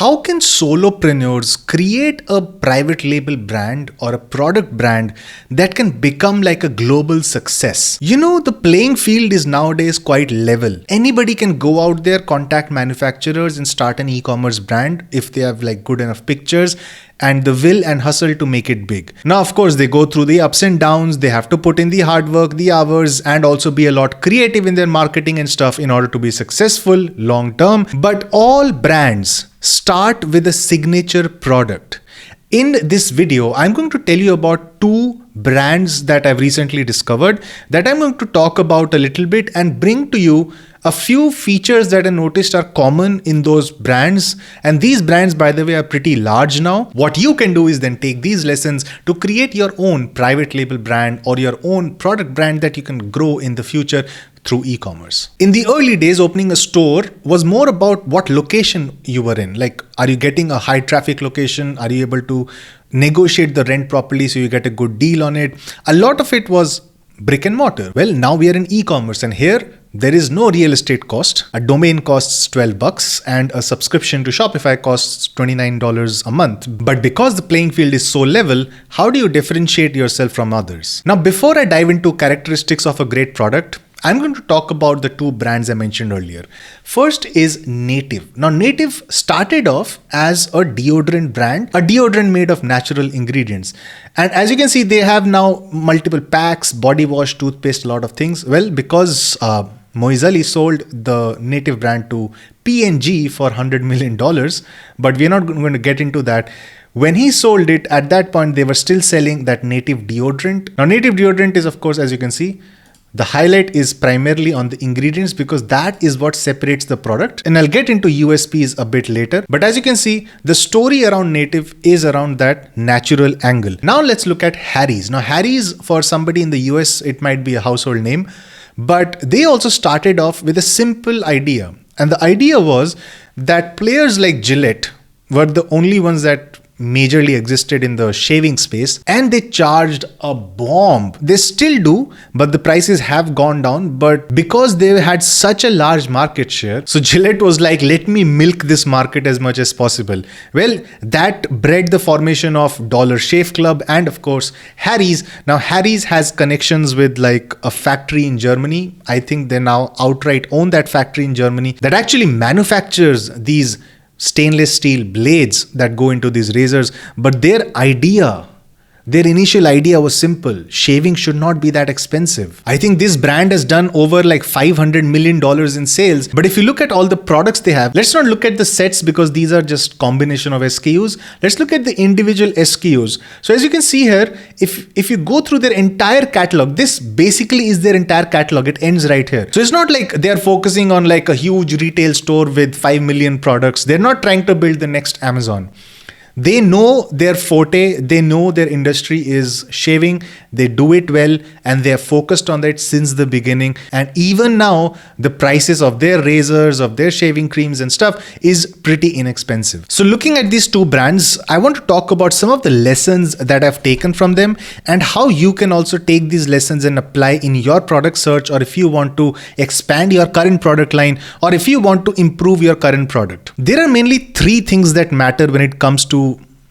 how can solopreneurs create a private label brand or a product brand that can become like a global success? You know, the playing field is nowadays quite level. Anybody can go out there, contact manufacturers and start an e-commerce brand if they have like good enough pictures and the will and hustle to make it big. Now, of course, they go through the ups and downs. They have to put in the hard work, the hours, and also be a lot creative in their marketing and stuff in order to be successful long term. But all brands start with a signature product. In this video, I'm going to tell you about two brands that I've recently discovered that I'm going to talk about a little bit and bring to you a few features that I noticed are common in those brands. And these brands, by the way, are pretty large now. What you can do is then take these lessons to create your own private label brand or your own product brand that you can grow in the future through e-commerce. In the early days, opening a store was more about what location you were in. Like, are you getting a high traffic location? Are you able to negotiate the rent properly so you get a good deal on it? A lot of it was brick and mortar. Well, now we are in e-commerce, and here there is no real estate cost. A domain costs $12 and a subscription to Shopify costs $29 a month. But because the playing field is so level, how do you differentiate yourself from others? Now, before I dive into characteristics of a great product, I'm going to talk about the two brands I mentioned earlier. First is Native. Now, Native started off as a deodorant brand, a deodorant made of natural ingredients. And as you can see, they have now multiple packs, body wash, toothpaste, a lot of things. Well, because Moiz Ali sold the Native brand to P&G for $100 million, but we're not going to get into that. When he sold it, at that point, they were still selling that Native deodorant. Now, Native deodorant is, of course, as you can see, the highlight is primarily on the ingredients because that is what separates the product. And I'll get into USPs a bit later. But as you can see, the story around Native is around that natural angle. Now let's look at Harry's. Now Harry's, for somebody in the US, it might be a household name, but they also started off with a simple idea. And the idea was that players like Gillette were the only ones that majorly existed in the shaving space, and they charged a bomb. They still do, but the prices have gone down. But because they had such a large market share, so Gillette was like, let me milk this market as much as possible. Well, that bred the formation of Dollar Shave Club and of course Harry's. Now Harry's has connections with like a factory in Germany. I think they now outright own that factory in Germany that actually manufactures these stainless steel blades that go into these razors. But their initial idea was simple. Shaving should not be that expensive. I think this brand has done over like $500 million in sales. But if you look at all the products they have, let's not look at the sets because these are just combination of SKUs. Let's look at the individual SKUs. So as you can see here, if you go through their entire catalog, this basically is their entire catalog. It ends right here. So it's not like they're focusing on like a huge retail store with 5 million products. They're not trying to build the next Amazon. They know their forte, they know their industry is shaving, they do it well, and they are focused on that since the beginning. And even now, the prices of their razors, of their shaving creams and stuff is pretty inexpensive. So looking at these two brands, I want to talk about some of the lessons that I've taken from them and how you can also take these lessons and apply in your product search, or if you want to expand your current product line, or if you want to improve your current product. There are mainly three things that matter when it comes to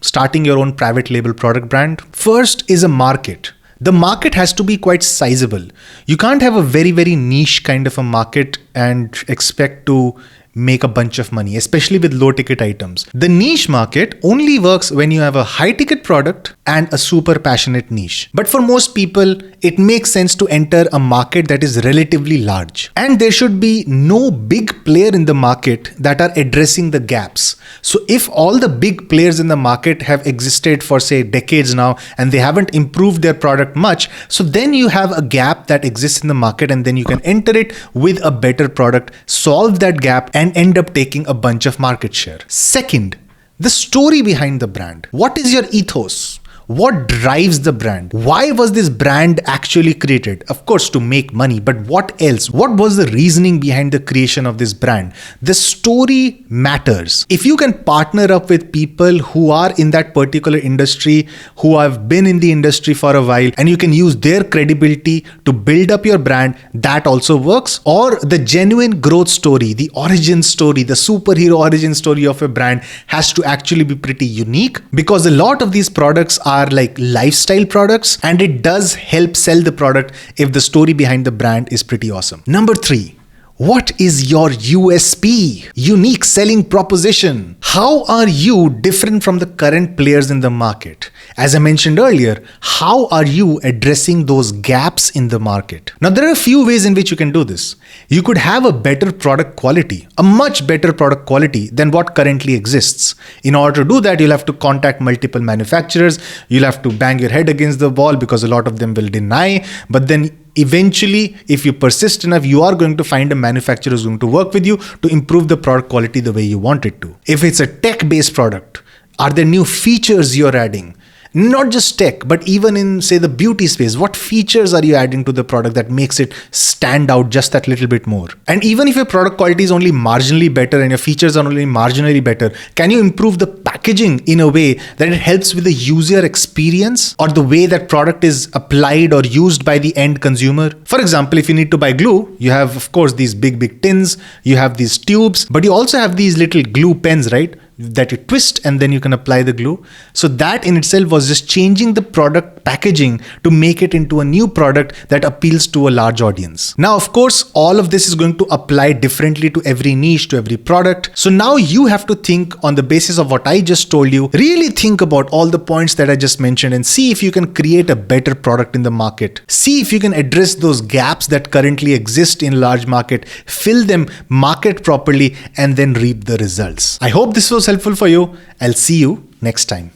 starting your own private label product brand. First is a market. The market has to be quite sizable. You can't have a very, very niche kind of a market and expect to make a bunch of money, especially with low ticket items. The niche market only works when you have a high ticket product and a super passionate niche. But for most people, it makes sense to enter a market that is relatively large. And there should be no big player in the market that are addressing the gaps. So if all the big players in the market have existed for say decades now and they haven't improved their product much, so then you have a gap that exists in the market and then you can enter it with a better product, solve that gap and end up taking a bunch of market share. Second, the story behind the brand. What is your ethos? What drives the brand? Why was this brand actually created? Of course, to make money, but what else? What was the reasoning behind the creation of this brand? The story matters. If you can partner up with people who are in that particular industry, who have been in the industry for a while, and you can use their credibility to build up your brand, that also works. Or the genuine growth story, the origin story, the superhero origin story of a brand has to actually be pretty unique, because a lot of these products are like lifestyle products, and it does help sell the product if the story behind the brand is pretty awesome. Number 3. What is your USP? Unique selling proposition. How are you different from the current players in the market? As I mentioned earlier, how are you addressing those gaps in the market? Now, there are a few ways in which you can do this. You could have a better product quality, a much better product quality than what currently exists. In order to do that, you'll have to contact multiple manufacturers. You'll have to bang your head against the wall because a lot of them will deny. But then eventually, if you persist enough, you are going to find a manufacturer who's going to work with you to improve the product quality the way you want it to. If it's a tech-based product, are there new features you're adding? Not just tech, but even in, say, the beauty space, what features are you adding to the product that makes it stand out just that little bit more? And even if your product quality is only marginally better and your features are only marginally better, can you improve the packaging in a way that it helps with the user experience or the way that product is applied or used by the end consumer? For example, if you need to buy glue, you have, of course, these big tins, you have these tubes, but you also have these little glue pens, right? That you twist and then you can apply the glue. So that in itself was just changing the product packaging to make it into a new product that appeals to a large audience. Now, of course, all of this is going to apply differently to every niche, to every product. So now you have to think on the basis of what I just told you, really think about all the points that I just mentioned and see if you can create a better product in the market. See if you can address those gaps that currently exist in large market, fill them, market properly, and then reap the results. I hope this was helpful for you. I'll see you next time.